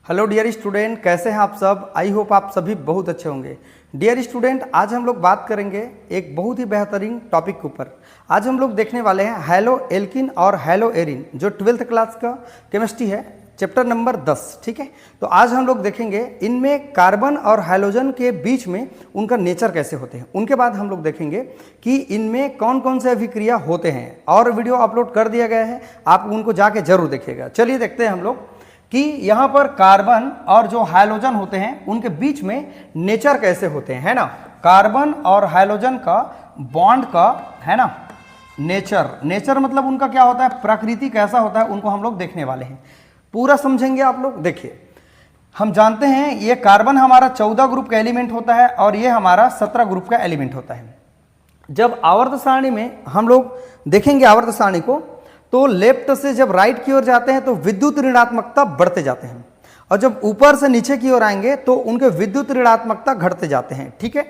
Hello dear student, कैसे हैं आप सब। आई होप आप सभी बहुत अच्छे होंगे। डियर स्टूडेंट, आज हम लोग बात करेंगे एक बहुत ही बेहतरीन टॉपिक के ऊपर। आज हम लोग देखने वाले हैं हैलो एल्किन और हैलो एरिन, जो 12th क्लास का केमिस्ट्री है, चैप्टर नंबर 10। ठीक है, तो आज हम लोग देखेंगे इनमें कार्बन और हाइड्रोजन के बीच में उनका नेचर कैसे होते हैं। उनके बाद हम लोग देखेंगे कि इनमें कौन कौन से अभिक्रिया होते हैं, और वीडियो अपलोड कर दिया गया है, आप उनको जाके जरूर देखिएगा। चलिए देखते हैं हम लोग कि यहाँ पर कार्बन और जो हाइड्रोजन होते हैं उनके बीच में नेचर कैसे होते हैं, है ना। कार्बन और हाइड्रोजन का बॉन्ड का, है ना, नेचर मतलब उनका क्या होता है, प्रकृति कैसा होता है, उनको हम लोग देखने वाले हैं। पूरा समझेंगे आप लोग। देखिए, हम जानते हैं ये कार्बन हमारा 14 ग्रुप का एलिमेंट होता है और ये हमारा 17 ग्रुप का एलिमेंट होता है। जब आवर्त सारणी में हम लोग देखेंगे आवर्त सारणी को, तो लेफ्ट से जब राइट की ओर जाते हैं तो विद्युत ऋणात्मकता बढ़ते जाते हैं, और जब ऊपर से नीचे की ओर आएंगे तो उनके विद्युत ऋणात्मकता घटते जाते हैं। ठीक है,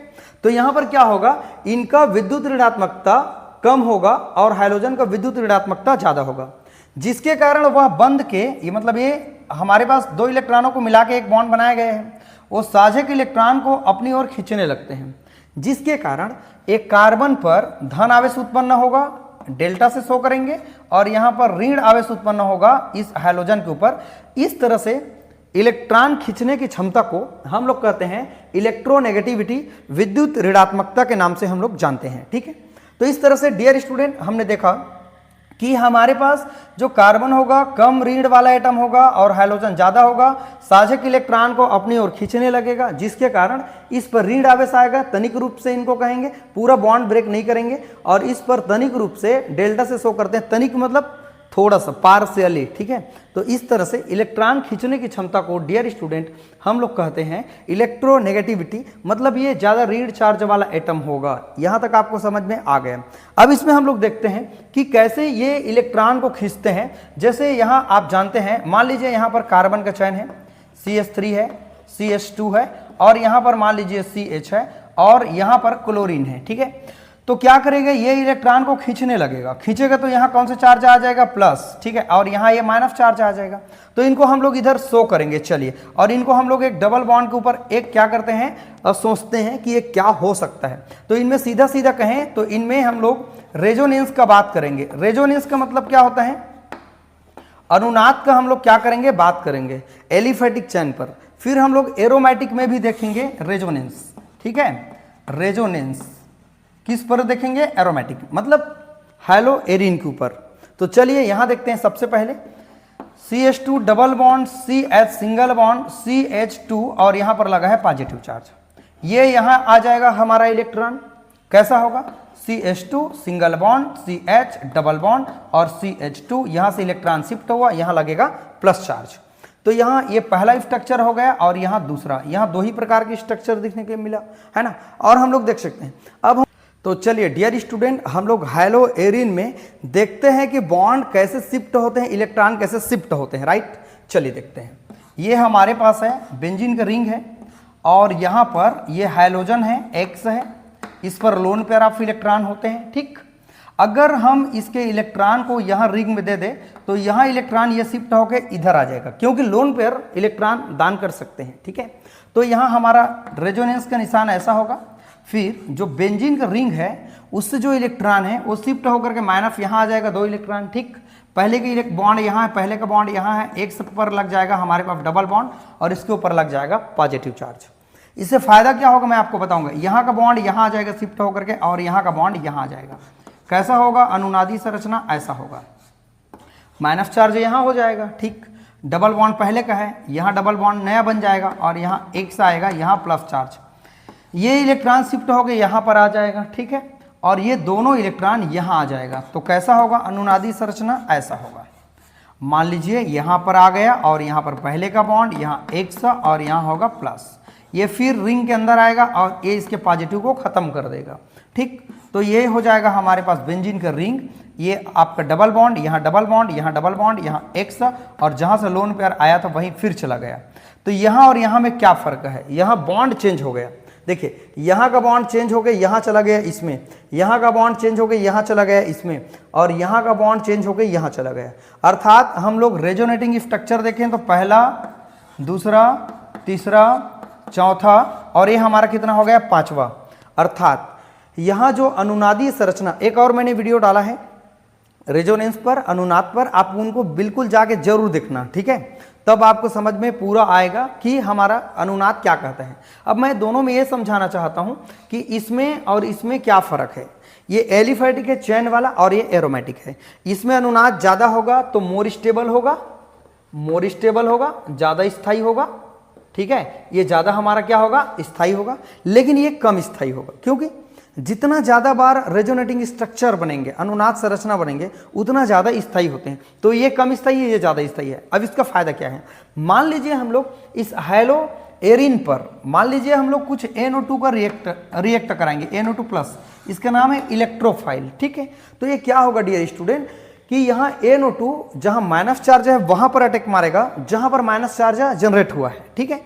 तो यहां पर क्या होगा, इनका विद्युत ऋणात्मकता कम होगा और हाइड्रोजन का विद्युत ऋणात्मकता ज्यादा होगा, जिसके कारण वह बंध के, ये मतलब ये हमारे पास दो इलेक्ट्रॉनों को मिला के एक बॉन्ड बनाए गए हैं, वो साझे के इलेक्ट्रॉन को अपनी ओर खींचने लगते हैं, जिसके कारण एक कार्बन पर धन आवेश उत्पन्न होगा, डेल्टा से शो करेंगे, और यहां पर ऋण आवेश उत्पन्न होगा इस हाइड्रोजन के ऊपर। इस तरह से इलेक्ट्रॉन खींचने की क्षमता को हम लोग कहते हैं इलेक्ट्रोनेगेटिविटी, विद्युत ऋणात्मकता के नाम से हम लोग जानते हैं। ठीक है, तो इस तरह से डियर स्टूडेंट हमने देखा कि हमारे पास जो कार्बन होगा कम ऋण वाला एटम होगा और हाइड्रोजन ज्यादा होगा, साझक इलेक्ट्रॉन को अपनी ओर खींचने लगेगा, जिसके कारण इस पर ऋण आवेश आएगा। तनिक रूप से इनको कहेंगे, पूरा बॉन्ड ब्रेक नहीं करेंगे, और इस पर तनिक रूप से डेल्टा से शो करते हैं। तनिक मतलब थोड़ा सा, पार्शियली। ठीक है, तो इस तरह से इलेक्ट्रॉन खींचने की क्षमता को डियर स्टूडेंट हम लोग कहते हैं इलेक्ट्रोनेगेटिविटी, मतलब ये ज्यादा ऋण चार्ज वाला एटम होगा। यहां तक आपको समझ में आ गया। अब इसमें हम लोग देखते हैं कि कैसे ये इलेक्ट्रॉन को खींचते हैं। जैसे यहां आप जानते हैं, मान लीजिए यहां पर कार्बन का चयन है, CH3 है, CH2 है, और यहां पर मान लीजिए CH है, और यहां पर क्लोरीन है। ठीक है, तो क्या करेगा, ये इलेक्ट्रॉन को खींचने लगेगा। खींचेगा तो यहाँ कौन सा चार्ज आ जाएगा, प्लस। ठीक है, और यहाँ ये माइनस चार्ज आ जाएगा, तो इनको हम लोग इधर शो करेंगे। चलिए, और इनको हम लोग एक डबल बॉन्ड के ऊपर एक क्या करते हैं, सोचते हैं कि ये क्या हो सकता है। तो इनमें सीधा सीधा कहें तो इनमें हम लोग रेजोनेंस का बात करेंगे। रेजोनेंस का मतलब क्या होता है, अनुनाद का हम लोग क्या करेंगे, बात करेंगे एलिफेटिक चेन पर। फिर हम लोग एरोमेटिक में भी देखेंगे रेजोनेंस। ठीक है, रेजोनेंस किस पर देखेंगे, एरोमेटिक, मतलब हैलो एरिन के ऊपर। तो चलिए यहां देखते हैं। सबसे पहले CH2 double bond, CH single bond, CH2, और यहां पर लगा है पॉजिटिव चार्ज। ये यहां आ जाएगा हमारा इलेक्ट्रॉन, कैसा होगा, CH2 single bond, CH double bond, और CH2, यहां से इलेक्ट्रॉन शिफ्ट हुआ, यहां लगेगा प्लस चार्ज। तो यहाँ ये पहला स्ट्रक्चर हो गया, और यहाँ दूसरा। यहाँ दो ही प्रकार की स्ट्रक्चर देखने को मिला, है ना। और हम लोग देख सकते हैं। अब तो चलिए डियर स्टूडेंट, हम लोग हैलो एरिन में देखते हैं कि बॉन्ड कैसे शिफ्ट होते हैं, इलेक्ट्रॉन कैसे शिफ्ट होते हैं। राइट, चलिए देखते हैं। ये हमारे पास है बेंजीन का रिंग है, और यहाँ पर ये हाइड्रोजन है, X है, इस पर लोन पेयर ऑफ इलेक्ट्रॉन होते हैं। ठीक, अगर हम इसके इलेक्ट्रॉन को यहाँ रिंग में दे दे तो यहाँ इलेक्ट्रॉन ये शिफ्ट होकर इधर आ जाएगा, क्योंकि लोन पेयर इलेक्ट्रॉन दान कर सकते हैं। ठीक है, तो यहाँ हमारा रेजोनेंस का निशान ऐसा होगा। फिर जो बेंजीन का रिंग है उससे जो इलेक्ट्रॉन है वो शिफ्ट होकर के माइनस यहाँ आ जाएगा, दो इलेक्ट्रॉन। ठीक, पहले की बॉन्ड यहाँ है, पहले का बॉन्ड यहाँ है, एक पर लग जाएगा हमारे पास डबल बॉन्ड, और इसके ऊपर लग जाएगा पॉजिटिव चार्ज। इससे फायदा क्या होगा मैं आपको बताऊंगा। यहाँ का बॉन्ड यहाँ आ जाएगा शिफ्ट होकर के, और यहाँ का बॉन्ड यहाँ आ जाएगा। कैसा होगा, अनुनादी संरचना ऐसा होगा, माइनस चार्ज यहाँ हो जाएगा। ठीक, डबल बॉन्ड पहले का है, यहाँ डबल बॉन्ड नया बन जाएगा, और यहाँ X आएगा, यहाँ प्लस चार्ज। ये इलेक्ट्रॉन शिफ्ट हो गए यहाँ पर आ जाएगा। ठीक है, और ये दोनों इलेक्ट्रॉन यहाँ आ जाएगा। तो कैसा होगा, अनुनादी संरचना ऐसा होगा। मान लीजिए यहाँ पर आ गया, और यहाँ पर पहले का बॉन्ड, यहाँ X, और यहाँ होगा प्लस। ये फिर रिंग के अंदर आएगा, और ये इसके पॉजिटिव को खत्म कर देगा। ठीक, तो ये हो जाएगा हमारे पास बेंजीन का रिंग। ये आपका डबल बॉन्ड, यहाँ डबल बॉन्ड, यहाँ डबल बॉन्ड, यहाँ X, और जहाँ से लोन पेयर आया था वहीं फिर चला गया। तो यहाँ और यहाँ में क्या फर्क है, यहाँ बॉन्ड चेंज हो गया। देखिए, यहाँ का बॉन्ड चेंज हो गया, यहाँ चला गया इसमें, यहाँ का बॉन्ड चेंज हो गया, यहाँ चला गया इसमें, और यहाँ का बॉन्ड चेंज हो गया, यहाँ चला गया। अर्थात हम लोग रेजोनेटिंग स्ट्रक्चर देखें तो पहला दूसरा, तीसरा, चौथा और ये हमारा कितना हो गया, पांचवा। अर्थात यहां जो अनुनादी संरचना, एक और मैंने वीडियो डाला है रेजोनेंस पर, अनुनाद पर, आप उनको बिल्कुल जाके जरूर देखना, ठीक है, तब आपको समझ में पूरा आएगा कि हमारा अनुनाद क्या कहता है। अब मैं दोनों में ये समझाना चाहता हूं कि इसमें और इसमें क्या फर्क है। ये एलिफैटिक है चैन वाला और ये एरोमेटिक है। इसमें अनुनाद ज्यादा होगा तो मोर स्टेबल होगा, मोर स्टेबल होगा, ज्यादा स्थायी होगा, ठीक है, ये ज्यादा हमारा क्या होगा, स्थायी होगा। लेकिन ये कम स्थायी होगा, क्योंकि जितना ज्यादा बार रेजोनेटिंग स्ट्रक्चर बनेंगे, अनुनाद संरचना बनेंगे, उतना ज्यादा स्थायी होते हैं। तो ये कम स्थायी है, ये ज्यादा स्थायी है। अब इसका फायदा क्या है, मान लीजिए हम लोग इस हैलो एरिन पर, मान लीजिए हम लोग कुछ NO2 का रिएक्ट कराएंगे, NO2+, इसका नाम है इलेक्ट्रोफाइल, ठीक है। तो ये क्या होगा डियर स्टूडेंट कि यहाँ NO2 जहां माइनस चार्ज है वहां पर अटैक मारेगा जहां पर माइनस चार्ज जनरेट हुआ है, ठीक है।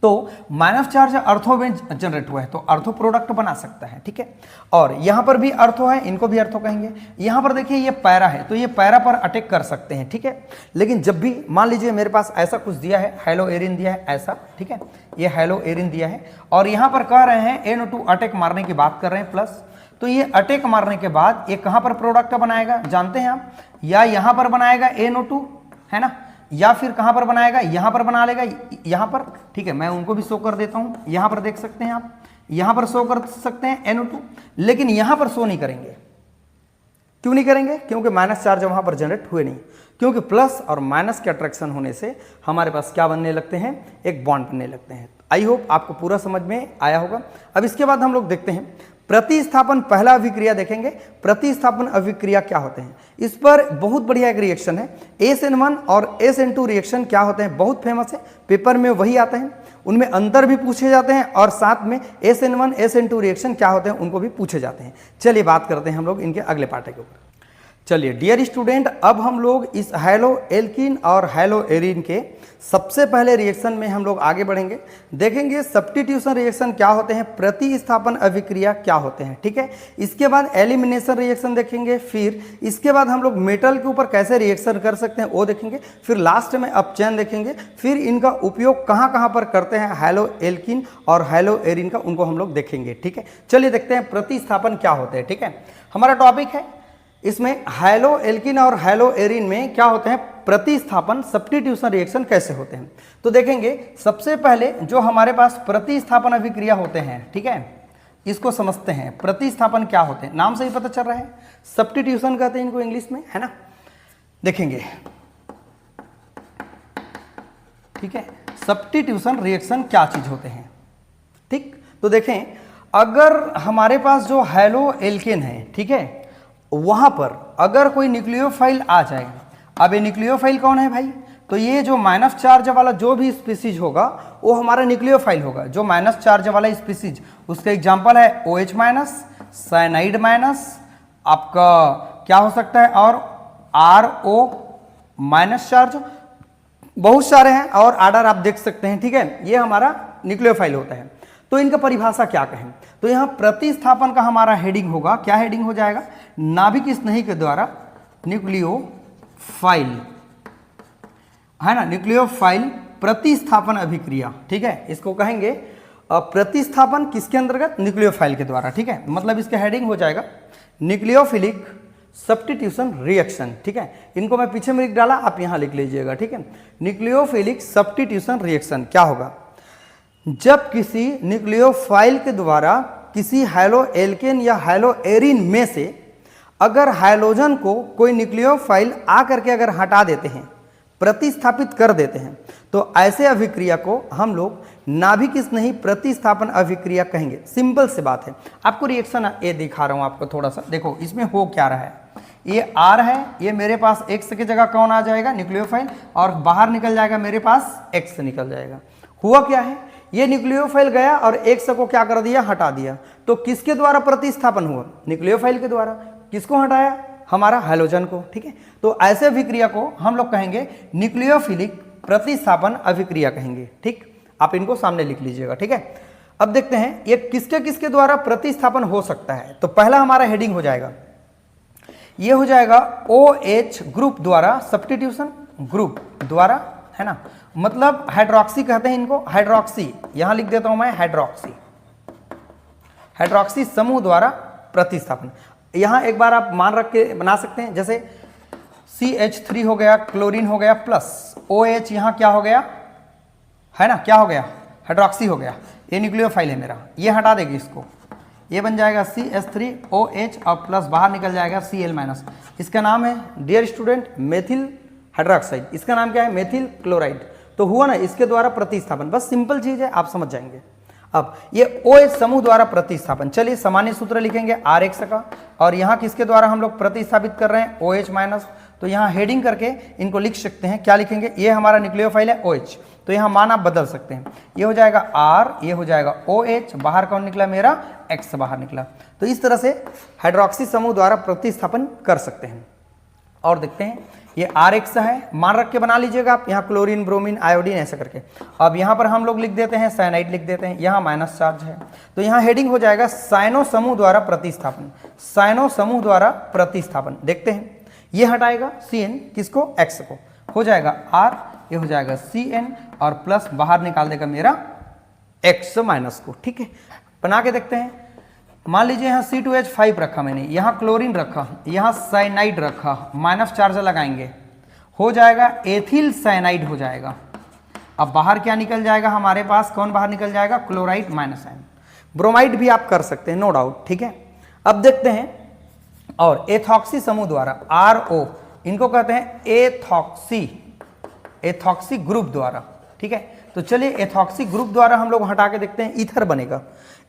तो माइनस चार्ज अर्थो में जनरेट हुआ है तो अर्थो प्रोडक्ट बना सकता है, ठीक है। और यहां पर भी अर्थो है, इनको भी अर्थो कहेंगे। यहां पर देखिए ये पैरा है तो ये पैरा पर अटैक कर सकते हैं, ठीक है। लेकिन जब भी मान लीजिए मेरे पास ऐसा कुछ दिया है, हैलो एरिन दिया है ऐसा, ठीक है, ये हैलो एरिन दिया है और यहां पर कह रहे हैं NO2 अटैक मारने की बात कर रहे हैं प्लस, तो ये अटैक मारने के बाद ये कहां पर प्रोडक्ट बनाएगा जानते हैं आप, या यहां पर बनाएगा NO2, है ना, या फिर कहां पर बनाएगा, यहां पर बना लेगा, यहां पर, ठीक है। मैं उनको भी शो कर देता हूं, यहां पर देख सकते हैं आप, यहां पर शो कर सकते हैं NO2, लेकिन यहां पर शो नहीं करेंगे। क्यों नहीं करेंगे, क्योंकि माइनस चार्ज वहां पर जनरेट हुए नहीं, क्योंकि प्लस और माइनस के अट्रैक्शन होने से हमारे पास क्या बनने लगते हैं, एक बॉन्ड बनने लगते हैं। आई होप आपको पूरा समझ में आया होगा। अब इसके बाद हम लोग देखते हैं प्रतिस्थापन, पहला अभिक्रिया देखेंगे। प्रतिस्थापन अभिक्रिया क्या होते हैं, इस पर बहुत बढ़िया एक रिएक्शन है, SN1 और SN2 रिएक्शन क्या होते हैं, बहुत फेमस है, पेपर में वही आते हैं, उनमें अंतर भी पूछे जाते हैं और साथ में SN1 SN2 रिएक्शन क्या होते हैं उनको भी पूछे जाते हैं। चलिए बात करते हैं हम लोग इनके अगले पार्ट के ऊपर। चलिए डियर स्टूडेंट, अब हम लोग इस हैलो एल्कीन और हैलो एरिन के सबसे पहले रिएक्शन में हम लोग आगे बढ़ेंगे, देखेंगे सब्स्टिट्यूशन रिएक्शन क्या होते हैं, प्रतिस्थापन अभिक्रिया क्या होते हैं, ठीक है। इसके बाद एलिमिनेशन रिएक्शन देखेंगे, फिर इसके बाद हम लोग मेटल के ऊपर कैसे रिएक्शन कर सकते हैं वो देखेंगे, फिर लास्ट में अपचयन देखेंगे, फिर इनका उपयोग कहाँ कहाँ पर करते हैं हैलो एल्कीन और हैलो एरिन का, उनको हम लोग देखेंगे, ठीक है। चलिए देखते हैं प्रतिस्थापन क्या होते हैं, ठीक है। हमारा टॉपिक है इसमें हैलो एल्कीन और हैलो एरिन में क्या होते हैं प्रतिस्थापन, सब्स्टिट्यूशन रिएक्शन कैसे होते हैं। तो देखेंगे सबसे पहले जो हमारे पास प्रतिस्थापन अभिक्रिया होते हैं, ठीक है, इसको समझते हैं। प्रतिस्थापन क्या होते हैं, नाम से ही पता चल रहा है, सब्स्टिट्यूशन कहते हैं इनको इंग्लिश में, है ना। देखेंगे, ठीक है, सब्स्टिट्यूशन रिएक्शन क्या चीज होते हैं, ठीक। तो देखें अगर हमारे पास जो हैलो एल्केन है, ठीक है, वहां पर अगर कोई न्यूक्लियोफाइल आ जाए, अब ये न्यूक्लियोफाइल कौन है भाई, तो ये जो माइनस चार्ज वाला जो भी स्पीसीज होगा वो हमारा न्यूक्लियोफाइल होगा, जो माइनस चार्ज वाला स्पीसीज, उसका एग्जांपल है OH माइनस, साइनाइड माइनस, आपका क्या हो सकता है, और RO माइनस चार्ज, बहुत सारे हैं और आर्डर आप देख सकते हैं, ठीक है। ये हमारा न्यूक्लियोफाइल होता है। तो इनका परिभाषा क्या कहें, तो यहां प्रतिस्थापन का हमारा हेडिंग होगा, क्या हेडिंग हो जाएगा, नाभिक स्नेही के द्वारा न्यूक्लियोफाइल, है ना, न्यूक्लियोफाइल प्रतिस्थापन अभिक्रिया, ठीक है, इसको कहेंगे प्रतिस्थापन किसके अंतर्गत, न्यूक्लियोफाइल के द्वारा, ठीक है। मतलब इसका हेडिंग हो जाएगा न्यूक्लियोफिलिक सब्स्टिट्यूशन रिएक्शन, ठीक है। इनको मैं पीछे में लिख डाला, आप यहां लिख लीजिएगा, ठीक है। न्यूक्लियोफिलिक सब्स्टिट्यूशन रिएक्शन क्या होगा, जब किसी न्यूक्लियोफाइल के द्वारा किसी हैलो एल्केन या हैलो एरिन में से अगर हाइड्रोजन को कोई न्यूक्लियोफाइल आकर के अगर हटा देते हैं, प्रतिस्थापित कर देते हैं, तो ऐसे अभिक्रिया को हम लोग नाभिक स्नेही प्रतिस्थापन अभिक्रिया कहेंगे। सिंपल सी बात है, आपको रिएक्शन ये दिखा रहा हूं आपको थोड़ा सा, देखो इसमें हो क्या रहा है, ये R है, ये मेरे पास X की जगह कौन आ जाएगा, न्यूक्लियोफाइल, और बाहर निकल जाएगा मेरे पास X निकल जाएगा। हुआ क्या है, ये न्यूक्लियोफाइल गया और X को क्या कर दिया, हटा दिया। तो किसके द्वारा प्रतिस्थापन हुआ, न्यूक्लियोफाइल के द्वारा। किसको हटाया, हमारा हाइड्रोजन को, ठीक है। तो ऐसे अभिक्रिया को हम लोग कहेंगे न्यूक्लियोफिलिक प्रतिस्थापन अभिक्रिया कहेंगे, ठीक। आप इनको सामने लिख लीजिएगा, ठीक है। अब देखते हैं ये किसके किसके द्वारा प्रतिस्थापन हो सकता है। तो पहला हमारा हेडिंग हो जाएगा, ये हो जाएगा OH ग्रुप द्वारा, सब्स्टिट्यूशन ग्रुप द्वारा, है ना, मतलब हाइड्रोक्सी कहते हैं इनको, हाइड्रोक्सी, यहां लिख देता हूं मैं हाइड्रोक्सी, हाइड्रोक्सी समूह द्वारा प्रतिस्थापन। यहां एक बार आप मान रख के बना सकते हैं, जैसे CH3 हो गया, क्लोरीन हो गया, प्लस OH, यहां क्या हो गया है ना, क्या हो गया, हाइड्रोक्सी हो गया। ये न्यूक्लियोफाइल है मेरा, ये हटा देगी इसको, ये बन जाएगा CH3OH और प्लस बाहर निकल जाएगा Cl-। इसका नाम है डियर स्टूडेंट मेथिल हाइड्रोक्साइड, इसका नाम क्या है, मेथिल क्लोराइड। तो हुआ ना इसके द्वारा प्रतिस्थापन, बस सिंपल चीज है, आप समझ जाएंगे। अब ये OH समूह द्वारा प्रतिस्थापन, चलिए सामान्य सूत्र लिखेंगे RX का, और यहाँ किसके द्वारा हम लोग प्रतिस्थापित कर रहे हैं, OH-। तो यहाँ हेडिंग करके इनको लिख सकते हैं, क्या लिखेंगे, ये हमारा न्यूक्लियोफाइल है OH, तो यहाँ मान आप बदल सकते हैं, ये हो जाएगा R, ये हो जाएगा OH, बाहर कौन निकला मेरा, X बाहर निकला। तो इस तरह से हाइड्रोक्सी समूह द्वारा प्रतिस्थापन कर सकते हैं। और देखते हैं, ये RX है, मान रख के बना लीजिएगा आप, यहाँ क्लोरीन, ब्रोमीन, आयोडीन ऐसा करके। अब यहाँ पर हम लोग लिख देते हैं साइनाइड लिख देते हैं, यहाँ माइनस चार्ज है, तो यहाँ हेडिंग हो जाएगा साइनो समूह द्वारा प्रतिस्थापन, साइनो समूह द्वारा प्रतिस्थापन। देखते हैं, ये हटाएगा CN, किसको, X को, हो जाएगा R, ये हो जाएगा CN और प्लस बाहर निकाल देगा मेरा X- को। ठीक है, बना के देखते हैं। मान लीजिए यहाँ C2H5 रखा मैंने, यहाँ क्लोरीन रखा, यहाँ साइनाइड रखा, माइनस चार्ज लगाएंगे, हो जाएगा एथिल साइनाइड हो जाएगा। अब बाहर क्या निकल जाएगा हमारे पास, कौन बाहर निकल जाएगा, क्लोराइड माइनस आयन। ब्रोमाइड भी आप कर सकते हैं, नो डाउट। ठीक है, अब देखते हैं, और एथॉक्सी समूह द्वारा RO, इनको कहते हैं एथॉक्सी, एथॉक्सी ग्रुप द्वारा। ठीक है, तो चलिए एथॉक्सी ग्रुप द्वारा हम लोग हटा के देखते हैं, ईथर बनेगा,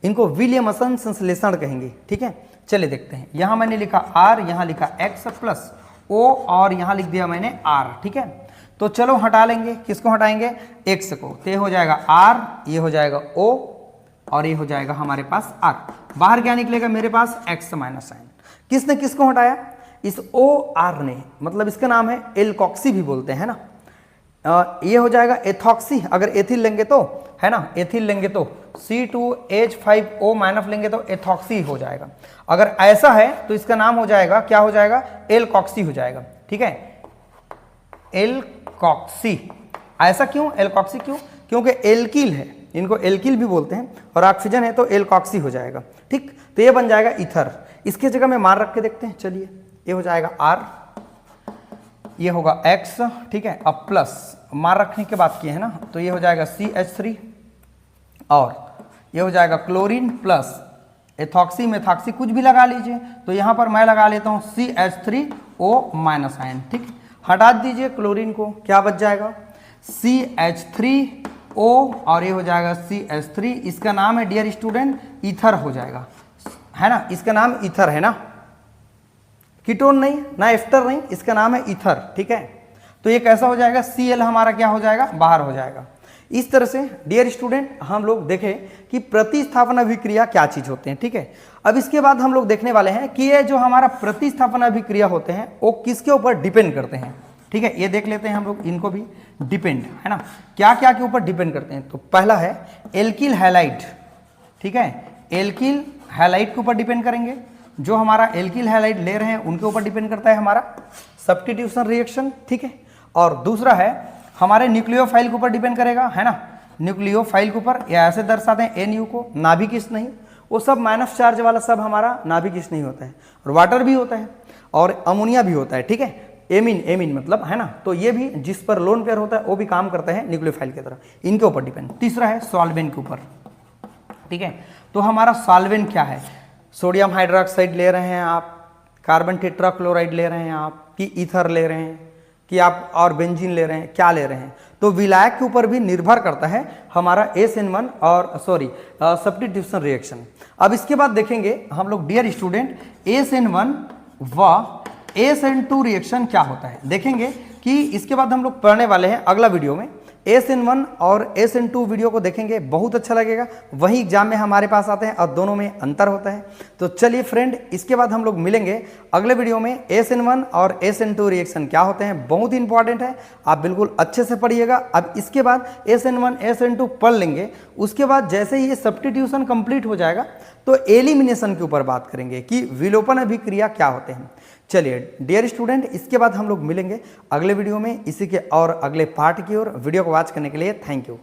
इनको विलियमसन संश्लेषण कहेंगे। ठीक है, चलिए देखते हैं, यहां मैंने लिखा R, यहां लिखा X प्लस O और यहां लिख दिया मैंने R। ठीक है, तो चलो हटा लेंगे, किसको हटाएंगे, X को, तो ये हो जाएगा R, ये हो जाएगा O और ये हो जाएगा हमारे पास R। बाहर क्या निकलेगा मेरे पास, X- आयन। किसने किसको हटाया, इस OR ने, मतलब इसका नाम है एल्कोक्सी भी बोलते हैं ना। ये हो जाएगा एथॉक्सी, अगर एथिल लेंगे तो, है ना, एथिल लेंगे तो C2H5O- लेंगे तो एथॉक्सी हो जाएगा। अगर ऐसा है तो इसका नाम हो जाएगा, क्या हो जाएगा, एल्कोक्सी हो जाएगा। ठीक है, एल्कोक्सी। ऐसा क्यों, एल्कोक्सी क्यों, क्योंकि एल्किल है, इनको एल्किल भी बोलते हैं, और ऑक्सीजन है तो एल्कोक्सी हो जाएगा। ठीक, तो ये बन जाएगा ईथर। इसके जगह में मान रख के देखते हैं, चलिए, ये हो जाएगा R, ये होगा X। ठीक है, अब प्लस मान रखने के बाद किए है ना, तो ये हो जाएगा CH3 और ये हो जाएगा क्लोरीन प्लस एथॉक्सी मेथॉक्सी कुछ भी लगा लीजिए, तो यहाँ पर मैं लगा लेता हूँ CH3O- आयन। ठीक, हटा दीजिए क्लोरीन को, क्या बच जाएगा, CH3O और ये हो जाएगा CH3, इसका नाम है डियर स्टूडेंट ईथर हो जाएगा, है ना, इसका नाम ईथर है ना, कीटोन नहीं ना, एस्टर नहीं, इसका नाम है ईथर। ठीक है, तो ये कैसा हो जाएगा, Cl हमारा क्या हो जाएगा, बाहर हो जाएगा। इस तरह से डियर स्टूडेंट हम लोग देखें कि प्रतिस्थापन अभिक्रिया क्या चीज होते हैं। ठीक है, अब इसके बाद हम लोग देखने वाले हैं कि ये जो हमारा प्रतिस्थापन अभिक्रिया होते हैं वो किसके ऊपर डिपेंड करते हैं। ठीक है, ये देख लेते हैं हम लोग, इनको भी डिपेंड, है ना, क्या क्या के ऊपर डिपेंड करते हैं। तो पहला है एल्किल हैलाइड। ठीक है, एल्किल हैलाइड के ऊपर डिपेंड करेंगे, जो हमारा एल्किल हैलाइड ले रहे हैं उनके ऊपर डिपेंड करता है हमारा सब्स्टिट्यूशन रिएक्शन। ठीक है, और दूसरा है हमारे न्यूक्लियोफाइल के ऊपर डिपेंड करेगा, है ना, न्यूक्लियोफाइल के ऊपर, या ऐसे दर्शाते हैं NU को, नाभिक स्नेही, वो सब माइनस चार्ज वाला सब हमारा नाभिक स्नेही होता है, और वाटर भी होता है और अमोनिया भी होता है। ठीक है, एमीन, एमीन मतलब, है ना, तो ये भी जिस पर लोन पेयर होता है वो भी काम करता है न्यूक्लियोफाइल की तरह, इनके ऊपर डिपेंड। तीसरा है सॉल्वेंट के ऊपर। ठीक है, तो हमारा सॉल्वेंट क्या है, सोडियम हाइड्रोक्साइड ले रहे हैं आप, कार्बन टेट्राक्लोराइड ले रहे हैं आप, कि ईथर ले रहे हैं, कि आप और बेंजीन ले रहे हैं, क्या ले रहे हैं, तो विलायक के ऊपर भी निर्भर करता है हमारा SN1 और सब्स्टिट्यूशन रिएक्शन। अब इसके बाद देखेंगे हम लोग डियर स्टूडेंट SN1 व SN2 रिएक्शन क्या होता है, देखेंगे कि इसके बाद हम लोग पढ़ने वाले हैं अगला वीडियो में SN1 और SN2 वीडियो को देखेंगे, बहुत अच्छा लगेगा, वही एग्जाम में हमारे पास आते हैं और दोनों में अंतर होता है। तो चलिए फ्रेंड, इसके बाद हम लोग मिलेंगे अगले वीडियो में, SN1 और SN2 रिएक्शन क्या होते हैं, बहुत इंपॉर्टेंट है, आप बिल्कुल अच्छे से पढ़िएगा। अब इसके बाद SN1 SN2 पढ़ लेंगे, उसके बाद जैसे ही ये सब्स्टिट्यूशन कंप्लीट हो जाएगा तो एलिमिनेशन के ऊपर बात करेंगे कि विलोपन अभिक्रिया क्या होते हैं। चलिए डियर स्टूडेंट, इसके बाद हम लोग मिलेंगे अगले वीडियो में इसी के और अगले पार्ट की ओर। वीडियो को वॉच करने के लिए थैंक यू।